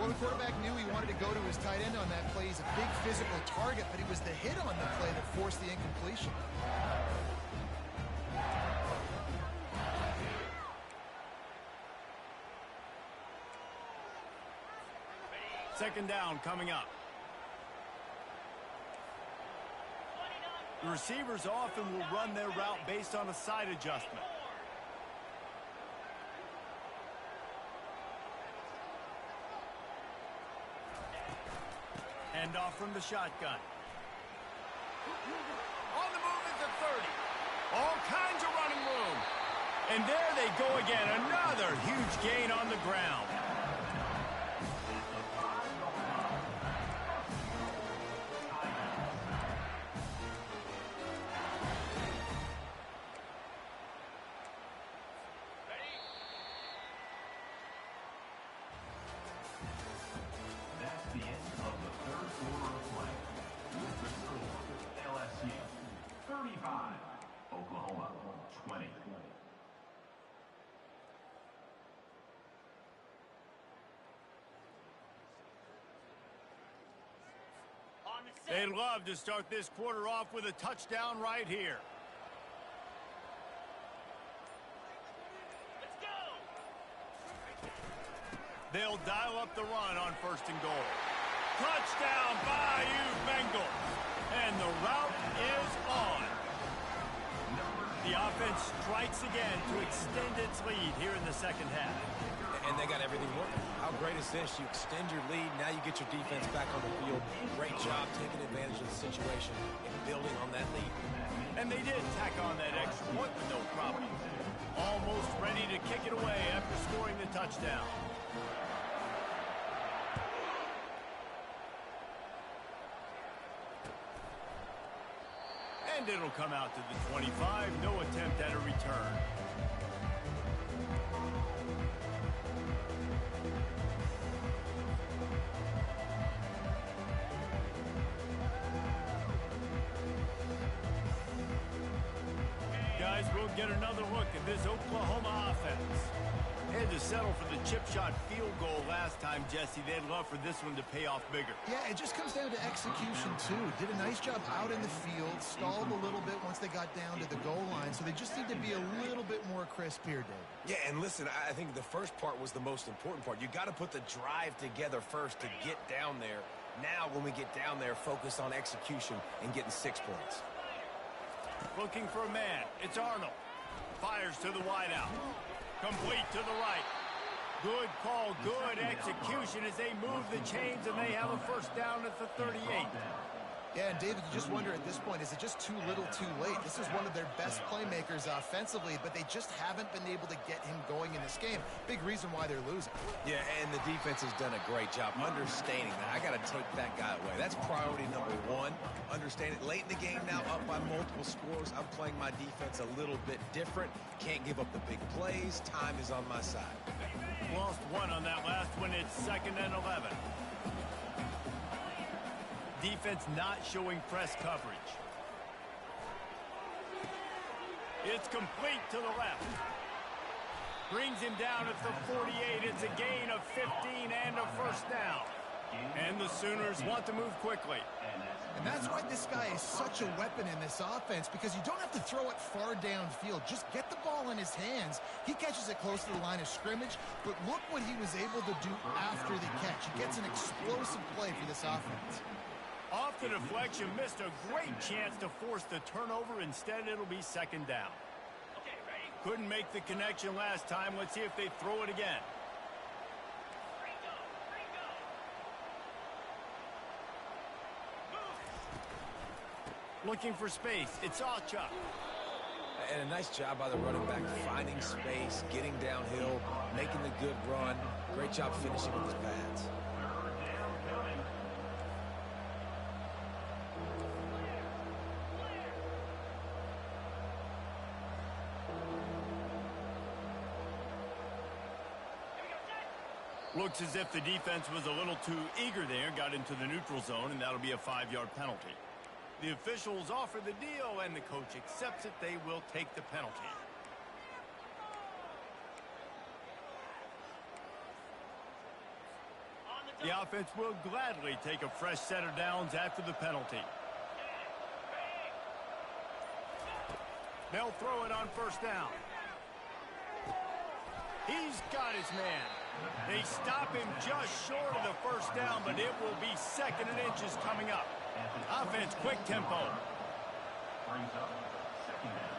Well, the quarterback knew he wanted to go to his tight end on that play. He's a big physical target, but it was the hit on the play that forced the incompletion. Second down coming up. The receivers often will run their route based on a side adjustment. Hand off from the shotgun. On the move at the 30. All kinds of running room. And there they go again. Another huge gain on the ground. That's the end of the third quarter of play. With the score, LSU 35, Oklahoma 20. They'd love to start this quarter off with a touchdown right here. Let's go. They'll dial up the run on 1st and goal. Touchdown, Bayou Bengals. And the route is on. The offense strikes again to extend its lead here in the second half. And they got everything working. How great is this? You extend your lead. Now you get your defense back on the field. Great job taking advantage of the situation and building on that lead. And they did tack on that extra point with no problem. Almost ready to kick it away after scoring the touchdown. And it'll come out to the 25. No attempt at a return. Guys, we'll get another look at this Oklahoma offense. Had to settle for the chip shot field goal last time, Jesse. They'd love for this one to pay off bigger. Yeah, it just comes down to execution, too. Did a nice job out in the field, stalled a little bit once they got down to the goal line, so they just need to be a little bit more crisp here, Dave. Yeah, and listen, I think the first part was the most important part. You got to put the drive together first to get down there. Now, when we get down there, focus on execution and getting 6 points. Looking for a man. It's Arnold. Fires to the wideout. Complete to the right. Good call, good execution as they move the chains and they have a first down at the 38. Yeah, and David, you just wonder at this point, is it just too little too late? This is one of their best playmakers offensively, but they just haven't been able to get him going in this game. Big reason why they're losing. Yeah, and the defense has done a great job understanding that. I got to take that guy away. That's priority number 1. Understand it. Late in the game now, up by multiple scores. I'm playing my defense a little bit different. Can't give up the big plays. Time is on my side. Lost one on that last one. It's 2nd and 11. Defense not showing press coverage. It's complete to the left. Brings him down at the 48. It's a gain of 15 and a first down. And the Sooners want to move quickly. And that's why this guy is such a weapon in this offense, because you don't have to throw it far downfield. Just get the ball in his hands. He catches it close to the line of scrimmage, but look what he was able to do after the catch. He gets an explosive play for this offense. Off the deflection, missed a great chance to force the turnover. Instead, it'll be 2nd down. Okay, ready? Couldn't make the connection last time. Let's see if they throw it again. Looking for space. It's Acha. And a nice job by the running back, finding space, getting downhill, making the good run. Great job finishing with his pads. Looks as if the defense was a little too eager there, got into the neutral zone, and that'll be a 5-yard penalty. The officials offer the deal, and the coach accepts it. They will take the penalty. The offense will gladly take a fresh set of downs after the penalty. They'll throw it on 1st down. He's got his man. They stop him just short of the 1st down, but it will be 2nd and inches coming up. Offense, quick tempo. Brings up 2nd down.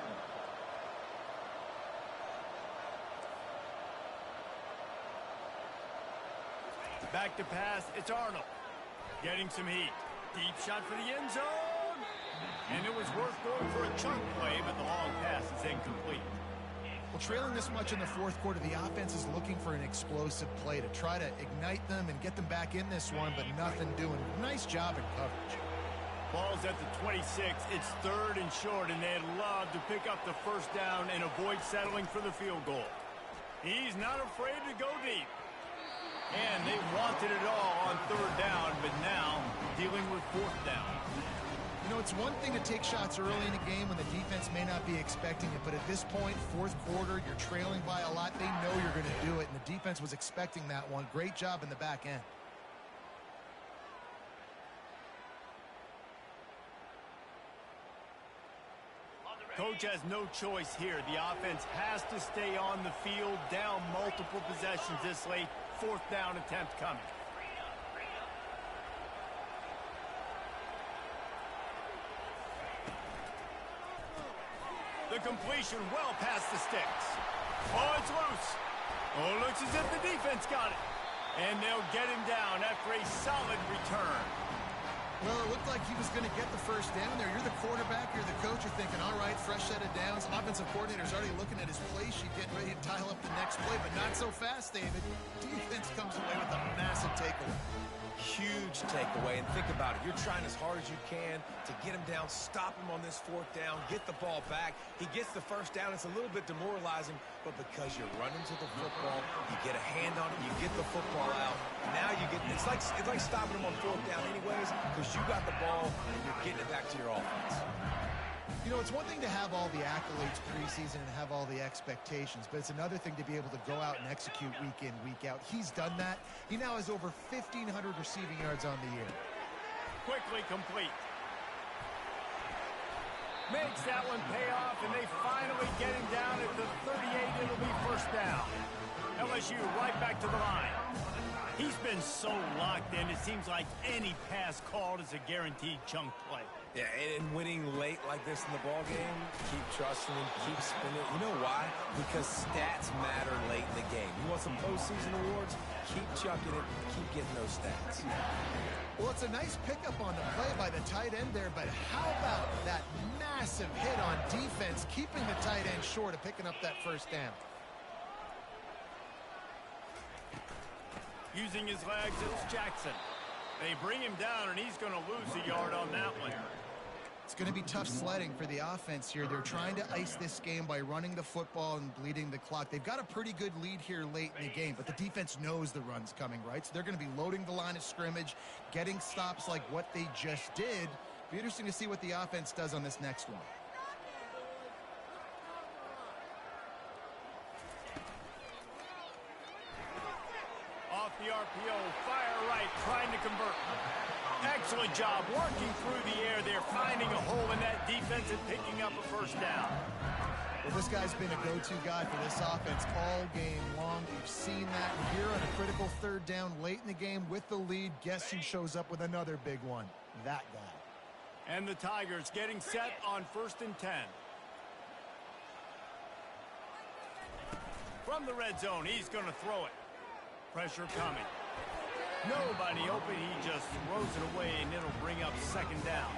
Back to pass, it's Arnold. Getting some heat. Deep shot for the end zone. And it was worth going for a chunk play, but the long pass is incomplete. Well, trailing this much in the 4th quarter, the offense is looking for an explosive play to try to ignite them and get them back in this one, but nothing doing. Nice job in coverage. Ball's at the 26. It's 3rd and short, and they'd love to pick up the 1st down and avoid settling for the field goal. He's not afraid to go deep. And they wanted it all on 3rd down, but now dealing with 4th down. You know, it's one thing to take shots early in a game when the defense may not be expecting it, but at this point, 4th quarter, you're trailing by a lot. They know you're going to do it, and the defense was expecting that one. Great job in the back end. Coach has no choice here. The offense has to stay on the field, down multiple possessions this late. fourth down attempt coming. The completion well past the sticks. Oh, it's loose. Oh, looks as if the defense got it. And they'll get him down after a solid return. Well, it looked like he was going to get the first down there. You're the quarterback, you're the coach, you're thinking, all right, fresh set of downs. Offensive coordinator's already looking at his play sheet, getting ready to dial up the next play, but not so fast, David. Defense comes away with a massive takeaway. Huge takeaway, and think about it. You're trying as hard as you can to get him down, stop him on this fourth down, get the ball back. He gets the first down. It's a little bit demoralizing, but because you're running to the football, you get a hand on it, you get the football out. Now you get, it's like stopping him on fourth down anyways, because you got the ball and you're getting it back to your offense. You know, it's one thing to have all the accolades preseason and have all the expectations, but it's another thing to be able to go out and execute week in, week out. He's done that. He now has over 1,500 receiving yards on the year. Quickly complete. Makes that one pay off, and they finally get him down at the 38. It'll be first down. LSU right back to the line. He's been so locked in, it seems like any pass called is a guaranteed chunk play. Yeah, and winning late like this in the ball game, keep trusting him, keep spinning. You know why? Because stats matter late in the game. You want some postseason awards? Keep chucking it, keep getting those stats. Well, it's a nice pickup on the play by the tight end there, but how about that massive hit on defense, keeping the tight end short of picking up that first down? Using his legs, it's Jackson. They bring him down, and he's going to lose a yard on that one. It's going to be tough sledding for the offense here. They're trying to ice this game by running the football and bleeding the clock. They've got a pretty good lead here late in the game, but the defense knows the run's coming, right? So they're going to be loading the line of scrimmage, getting stops like what they just did. Be interesting to see what the offense does on this next one. Off the RPO, fire right, trying to convert. Excellent job working through the air there, finding a hole in that defense and picking up a first down. Well, this guy's been a go-to guy for this offense all game long. We've seen that here on a critical third down late in the game with the lead. Guess who shows up with another big one? That guy. And the Tigers getting set on 1st and 10. From the red zone, he's going to throw it. Pressure coming. Nobody open. He just throws it away, and it'll bring up second down.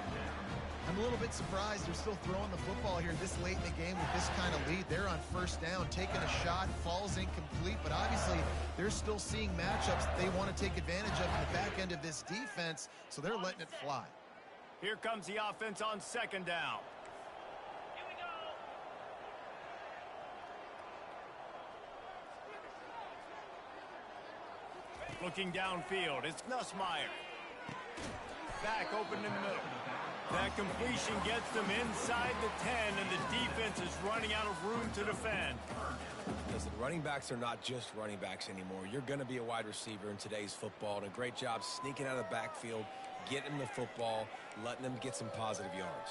I'm a little bit surprised they're still throwing the football here this late in the game with this kind of lead. They're on first down, taking a shot, falls incomplete, but obviously they're still seeing matchups that they want to take advantage of in the back end of this defense, so they're letting it fly. Here comes the offense on second down. Here we go. Looking downfield, it's Nussmeier. Back open in the middle. That completion gets them inside the 10, and the defense is running out of room to defend. Listen, running backs are not just running backs anymore. You're going to be a wide receiver in today's football, and a great job sneaking out of the backfield, getting them the football, letting them get some positive yards.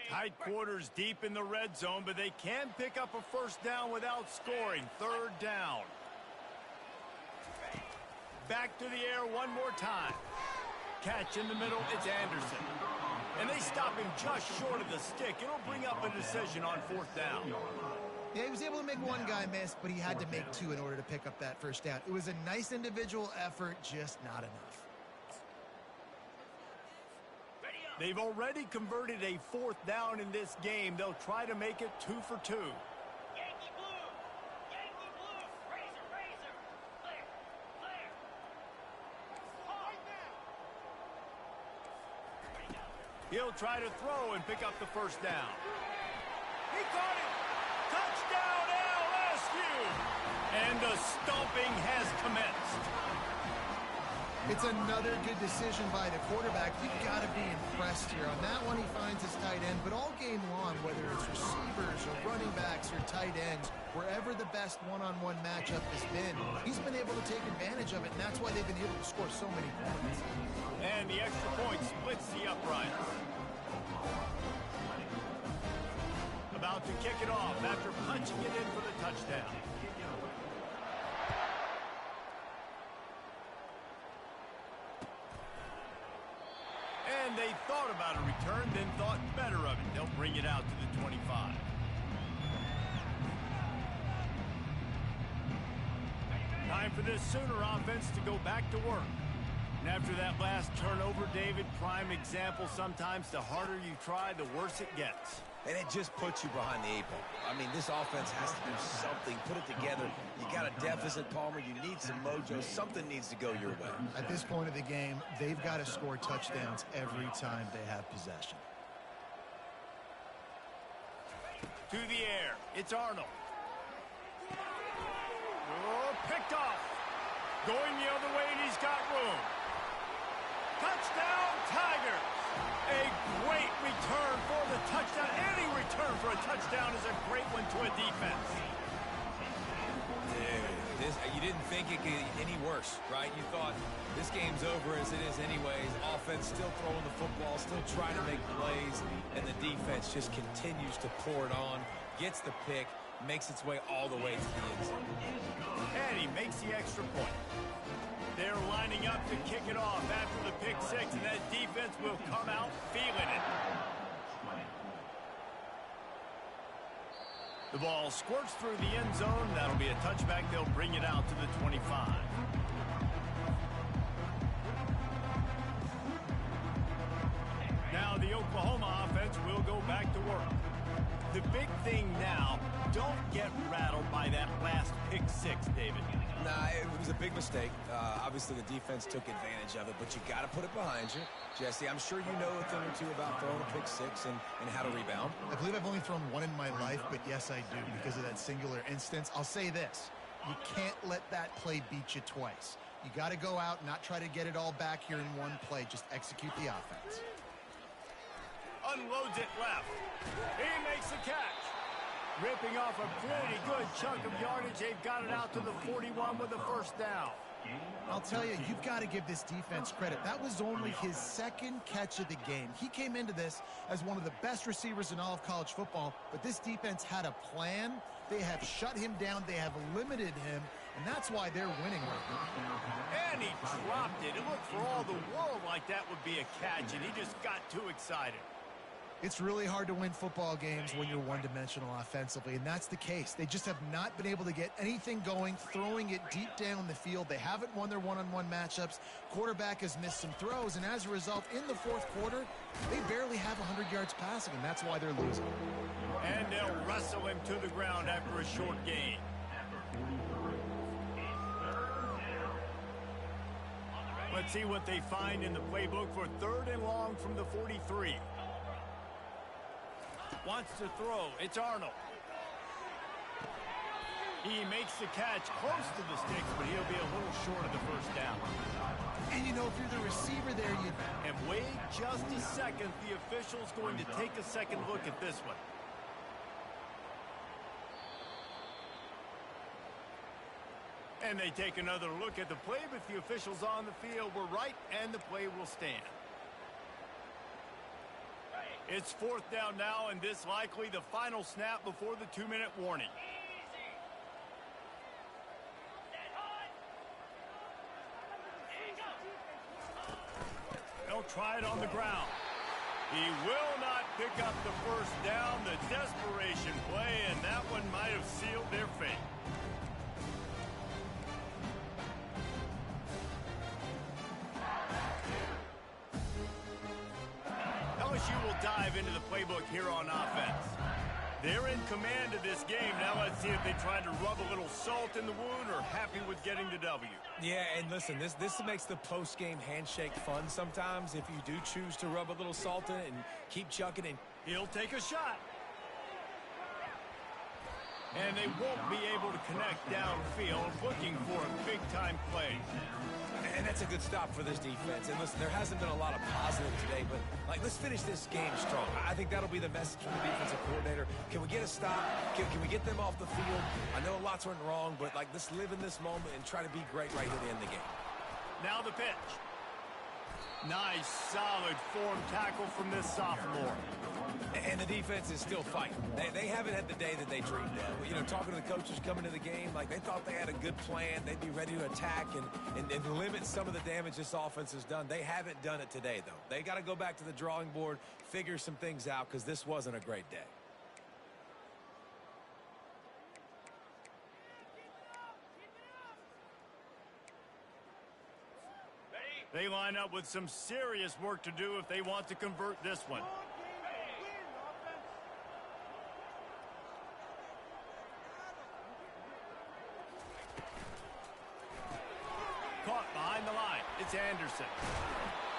Tight quarters deep in the red zone, but they can pick up a first down without scoring. Third down. Back to the air one more time. Catch in the middle, it's Anderson. And they stop him just short of the stick. It'll bring up a decision on 4th down. Yeah, he was able to make one guy miss, but he had to make two in order to pick up that first down. It was a nice individual effort, just not enough. They've already converted a 4th down in this game. They'll try to make it 2 for 2. Yankee blue. Yankee blue. Razor, razor. Clear. Clear. He'll try to throw and pick up the first down. He caught it. Touchdown LSU. And the stomping has commenced. It's another good decision by the quarterback. You've got to be impressed here. On that one, he finds his tight end, but all game long, whether it's receivers or running backs or tight ends, wherever the best one-on-one matchup has been, he's been able to take advantage of it, and that's why they've been able to score so many points. And the extra point splits the uprights. About out to kick it off after punching it in for the touchdown. And they thought about a return, then thought better of it. They'll bring it out to the 25. Time for this Sooner offense to go back to work. And after that last turnover, David, prime example, sometimes the harder you try, the worse it gets. And it just puts you behind the 8 ball. I mean, this offense has to do something, put it together. You got a deficit, Palmer. You need some mojo. Something needs to go your way. At this point of the game, they've got to score touchdowns every time they have possession. To the air. It's Arnold. Oh, picked off. Going the other way, and he's got room. Touchdown, Tigers. A great return for the touchdown. Any return for a touchdown is a great one to a defense. Dude, you didn't think it could get any worse, right? You thought this game's over as it is anyways. Offense still throwing the football, still trying to make plays, and the defense just continues to pour it on, gets the pick, makes its way all the way to the end zone. And he makes the extra point. They're lining up to kick it off after the pick six, and that defense will come out feeling it. The ball squirts through the end zone. That'll be a touchback. They'll bring it out to the 25. Now the Oklahoma offense will go back to work. The big thing now, don't get rattled by that last pick six, David. Nah, it was a big mistake. Obviously, the defense took advantage of it, but you got to put it behind you. Jesse, I'm sure you know a thing or two about throwing a pick six and how to rebound. I believe I've only thrown one in my life, but yes, I do because of that singular instance. I'll say this. You can't let that play beat you twice. You got to go out and not try to get it all back here in one play. Just execute the offense. Unloads it left. He makes the catch. Ripping off a pretty good chunk of yardage. They've got it out to the 41 with a first down. I'll tell you, you've got to give this defense credit. That was only his second catch of the game. He came into this as one of the best receivers in all of college football, but this defense had a plan. They have shut him down. They have limited him, and that's why they're winning right now. And he dropped it. It looked for all the world like that would be a catch, and he just got too excited. It's really hard to win football games when you're one-dimensional offensively, and that's the case. They just have not been able to get anything going, throwing it deep down the field. They haven't won their one-on-one matchups. Quarterback has missed some throws, and as a result, in the fourth quarter, they barely have 100 yards passing, and that's why they're losing. And they'll wrestle him to the ground after a short gain. Let's see what they find in the playbook for 3rd and long from the 43. Wants to throw. It's Arnold. He makes the catch close to the sticks, but he'll be a little short of the first down. And you know, if you're the receiver there, you... And wait just a second. The official's going to take a second look at this one. And they take another look at the play, but the officials on the field were right, and the play will stand. It's 4th down now, and this likely the final snap before the 2-minute warning. They'll try it on the ground. He will not pick up the first down. The desperation play, and that one might have sealed their fate. LSU will dive into the playbook here on offense. They're in command of this game. Now let's see if they try to rub a little salt in the wound or happy with getting the W. Yeah, and listen, this makes the post-game handshake fun sometimes if you do choose to rub a little salt in it and keep chucking it. He'll take a shot. And they won't be able to connect downfield, looking for a big-time play. And that's a good stop for this defense. And listen, there hasn't been a lot of positive today, but let's finish this game strong. I think that'll be the message from the defensive coordinator. Can we get a stop? Can we get them off the field? I know lots went wrong, but let's live in this moment and try to be great right here to end the game. Now the pitch. Nice, solid form tackle from this sophomore. And the defense is still fighting. They haven't had the day that they dreamed of. You know, talking to the coaches coming to the game, like they thought they had a good plan. They'd be ready to attack and limit some of the damage this offense has done. They haven't done it today, though. They got to go back to the drawing board, figure some things out, because this wasn't a great day. They line up with some serious work to do if they want to convert this one. Caught behind the line. It's Anderson.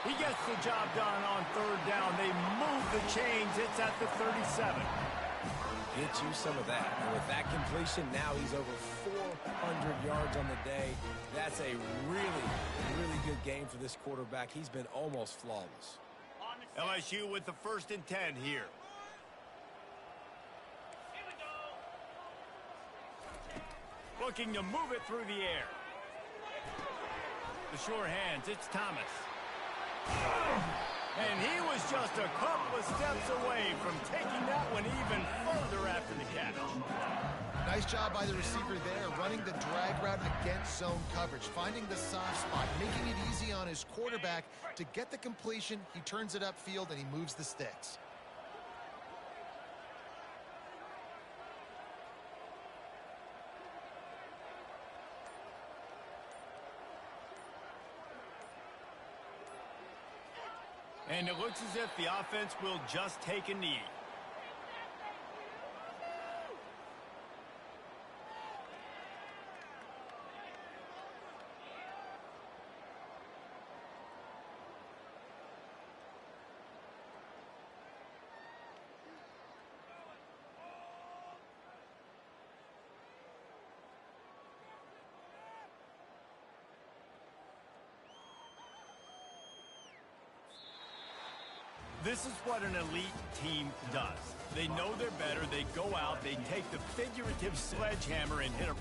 He gets the job done on third down. They move the chains. It's at the 37. Get you some of that. And with that completion, now he's over 400 yards on the day. That's a really, really good game for this quarterback. He's been almost flawless. LSU with the 1st and 10 here. Here we go. Looking to move it through the air. The sure hands, it's Thomas. And he was just a couple of steps away from taking that one even further after the catch. Nice job by the receiver there, running the drag route against zone coverage, finding the soft spot, making it easy on his quarterback to get the completion. He turns it upfield and he moves the sticks. And it looks as if the offense will just take a knee. This is what an elite team does. They know they're better. They go out. They take the figurative sledgehammer and hit a